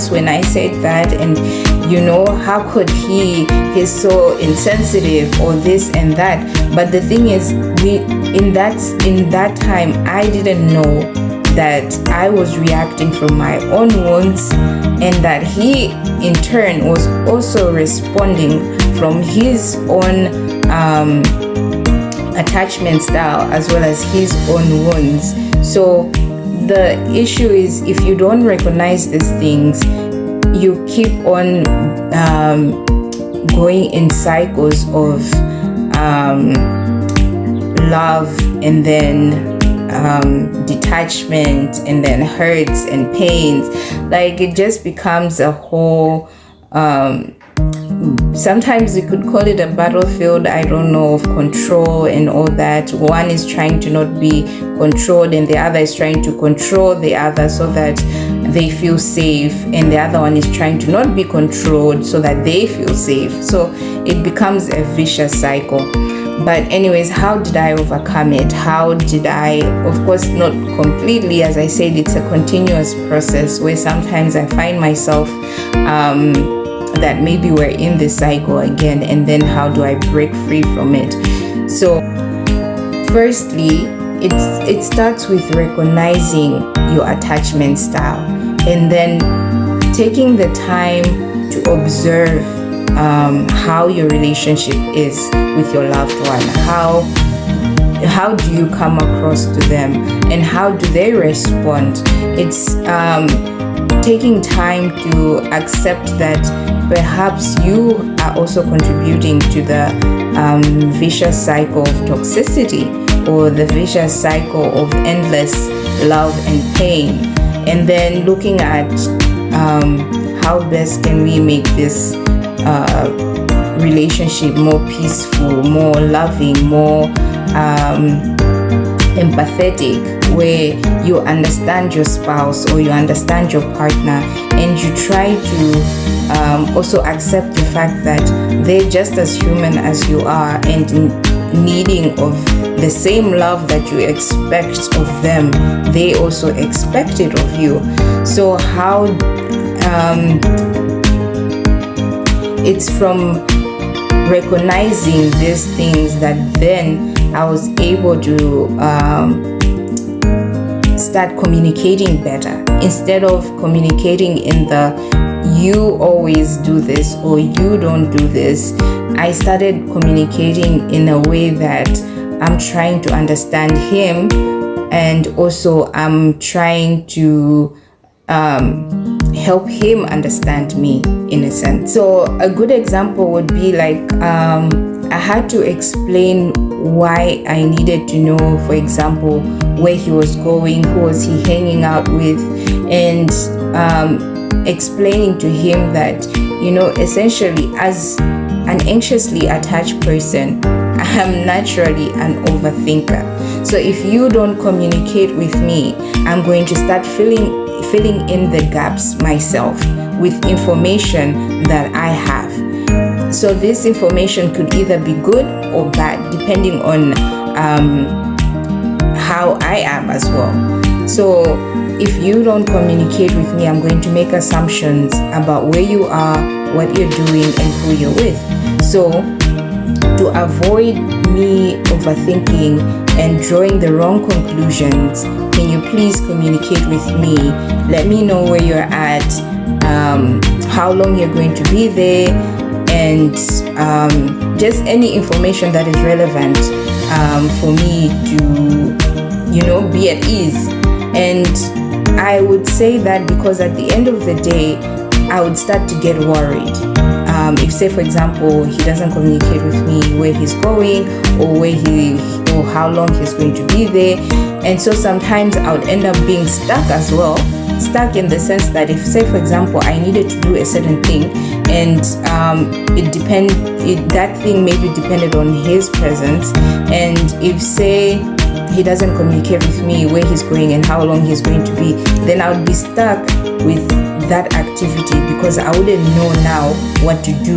this when I said that, and how could he's so insensitive, or this and that. But the thing is, in that time, I didn't know that I was reacting from my own wounds, and that he in turn was also responding from his own attachment style, as well as his own wounds. So the issue is, if you don't recognize these things, you keep on going in cycles of love, and then detachment, and then hurts and pains. Like, it just becomes a whole sometimes you could call it a battlefield, I don't know, of control and all that. One is trying to not be controlled, and the other is trying to control the other so that they feel safe, and the other one is trying to not be controlled so that they feel safe. So it becomes a vicious cycle. But anyways, how did I overcome it? How did I, of course, not completely, as I said, it's a continuous process where sometimes I find myself that maybe we're in this cycle again, and then how do I break free from it? So firstly, it starts with recognizing your attachment style, and then taking the time to observe how your relationship is with your loved one. How do you come across to them, and how do they respond? It's taking time to accept that perhaps you are also contributing to the vicious cycle of toxicity, or the vicious cycle of endless love and pain, and then looking at how best can we make this relationship more peaceful, more loving, more empathetic, where you understand your spouse or you understand your partner, and you try to also accept the fact that they're just as human as you are, and needing of the same love that you expect of them, they also expect it of you. So how it's from recognizing these things that then I was able to start communicating better, instead of communicating in the you always do this or you don't do this. I started communicating in a way that I'm trying to understand him, and also I'm trying to help him understand me, in a sense. So a good example would be like I had to explain why I needed to know, for example, where he was going, who was he hanging out with, and explaining to him that, essentially, as an anxiously attached person, I am naturally an overthinker. So if you don't communicate with me, I'm going to start filling in the gaps myself with information that I have. So this information could either be good or bad, depending on how I am as well. So if you don't communicate with me, I'm going to make assumptions about where you are, what you're doing, and who you're with. So to avoid me overthinking and drawing the wrong conclusions, can you please communicate with me? Let me know where you're at, how long you're going to be there, and just any information that is relevant for me to, be at ease. And I would say that because at the end of the day, I would start to get worried. If, say, for example, he doesn't communicate with me where he's going, or how long he's going to be there. And so sometimes I would end up being stuck as well. Stuck in the sense that if, say, for example, I needed to do a certain thing, and that thing maybe depended on his presence, and if, say, he doesn't communicate with me where he's going and how long he's going to be, then I would be stuck with that activity, because I wouldn't know now what to do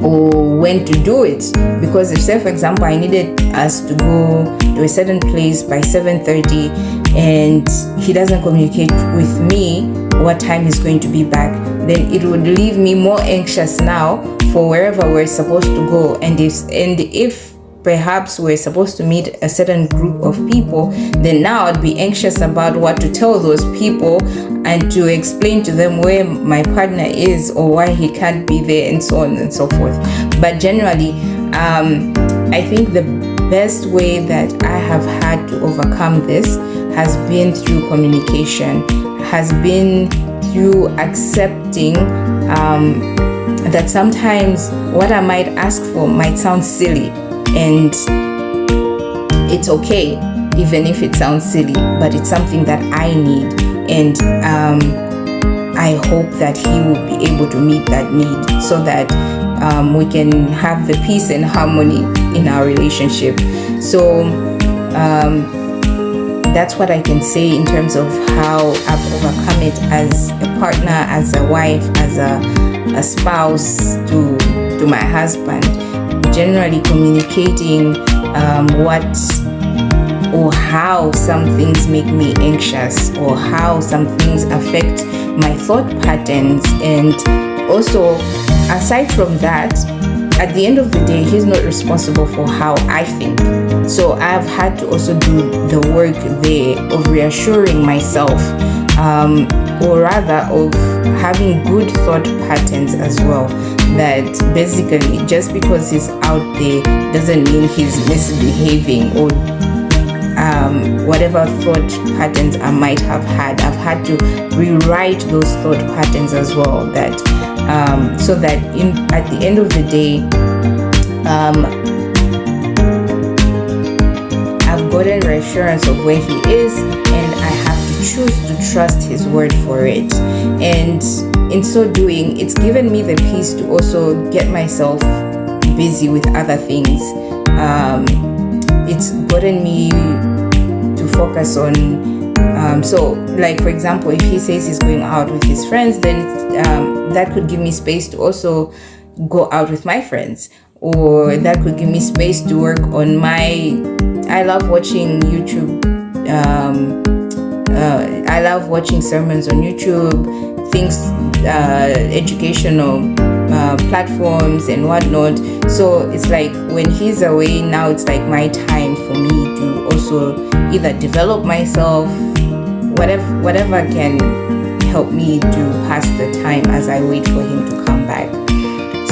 or when to do it. Because if, say, for example, I needed us to go to a certain place by 7:30 and he doesn't communicate with me what time he's going to be back, then it would leave me more anxious now for wherever we're supposed to go. And if perhaps we're supposed to meet a certain group of people, then now I'd be anxious about what to tell those people and to explain to them where my partner is or why he can't be there, and so on and so forth. But generally, I think the best way that I have had to overcome this has been through communication, has been through accepting that sometimes what I might ask for might sound silly, and it's okay even if it sounds silly, but it's something that I need, and I hope that he will be able to meet that need so that we can have the peace and harmony in our relationship. So that's what I can say in terms of how I've overcome it as a partner, as a wife, as a spouse to my husband. Generally communicating what or how some things make me anxious, or how some things affect my thought patterns. And also, aside from that, at the end of the day, he's not responsible for how I think. So I've had to also do the work there of reassuring myself, or rather of having good thought patterns as well. That basically, just because he's out there doesn't mean he's misbehaving, or whatever thought patterns I might have had. I've had to rewrite those thought patterns as well, that so that at the end of the day, I've gotten reassurance of where he is, and I have to choose to trust his word for it. And in so doing, it's given me the peace to also get myself busy with other things. It's gotten me to focus on, so like for example, if he says he's going out with his friends, then that could give me space to also go out with my friends, or that could give me space to work on I love watching YouTube. I love watching sermons on YouTube, things, educational platforms and whatnot. So it's like when he's away now, it's like my time for me to also either develop myself, whatever can help me to pass the time as I wait for him to come back.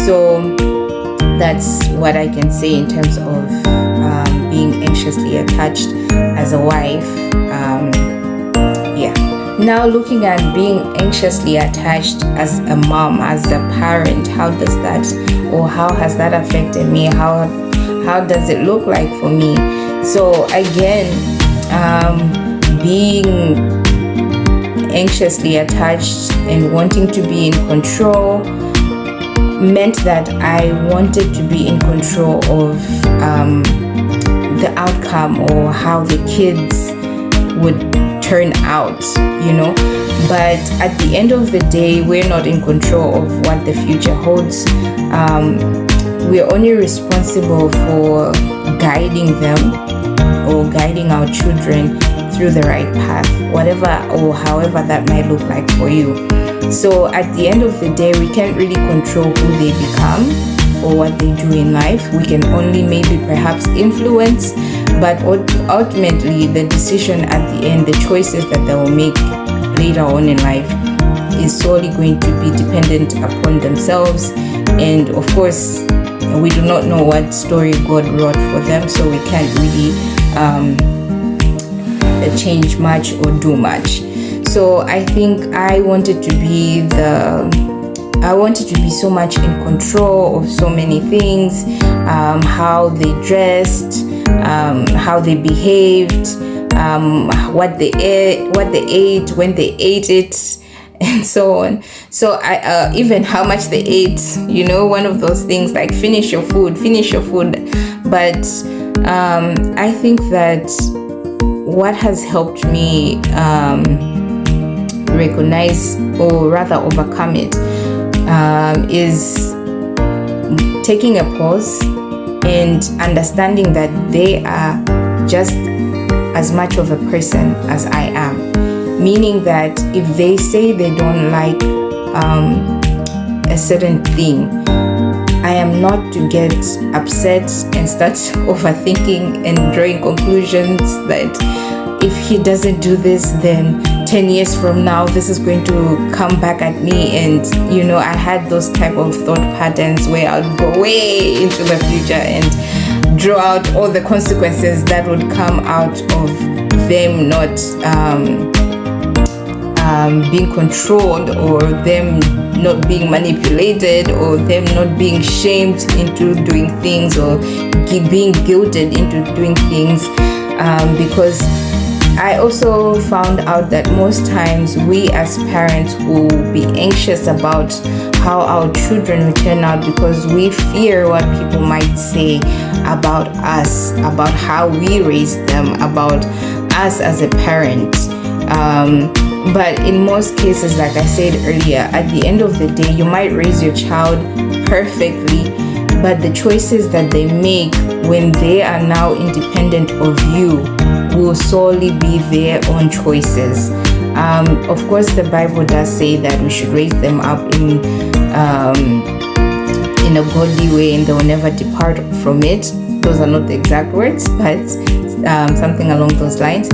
So that's what I can say in terms of being anxiously attached as a wife. Now looking at being anxiously attached as a mom, as a parent, how does that, or how has that affected me? How does it look like for me? So again, being anxiously attached and wanting to be in control meant that I wanted to be in control of the outcome, or how the kids would turn out, but at the end of the day, we're not in control of what the future holds. We're only responsible for guiding them, or guiding our children through the right path, whatever or however that might look like for you. So at the end of the day, we can't really control who they become or what they do in life. We can only maybe perhaps influence, but ultimately the decision at the end, the choices that they will make later on in life, is solely going to be dependent upon themselves. And of course, we do not know what story God wrote for them, so we can't really change much or do much. So I think I wanted to be so much in control of so many things, how they dressed, how they behaved, what they ate, when they ate it, and so on. So I even how much they ate, one of those things like finish your food. But I think that what has helped me recognize, or rather overcome it, is taking a pause and understanding that they are just as much of a person as I am. meaning that if they say they don't like a certain thing, I am not to get upset and start overthinking and drawing conclusions that if he doesn't do this, then 10 years from now this is going to come back at me. And I had those type of thought patterns where I'd go way into the future and draw out all the consequences that would come out of them not being controlled, or them not being manipulated, or them not being shamed into doing things, or being guilted into doing things, because I also found out that most times we as parents will be anxious about how our children will turn out, because we fear what people might say about us, about how we raised them, about us as a parent. But in most cases, like I said earlier, at the end of the day, you might raise your child perfectly, but the choices that they make when they are now independent of you will solely be their own choices. Of course, the Bible does say that we should raise them up in a godly way, and they will never depart from it. Those are not the exact words, but something along those lines.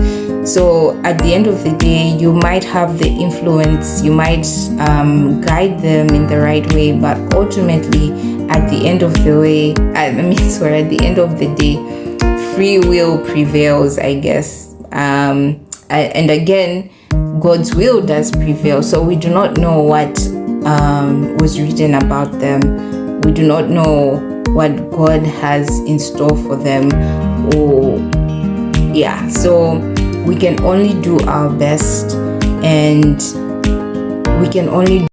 So at the end of the day, you might have the influence, you might guide them in the right way, but ultimately, at the end of the way, at the end of the day, free will prevails, I guess. And again, God's will does prevail. So we do not know what was written about them. We do not know what God has in store for them. So we can only do our best, and we can only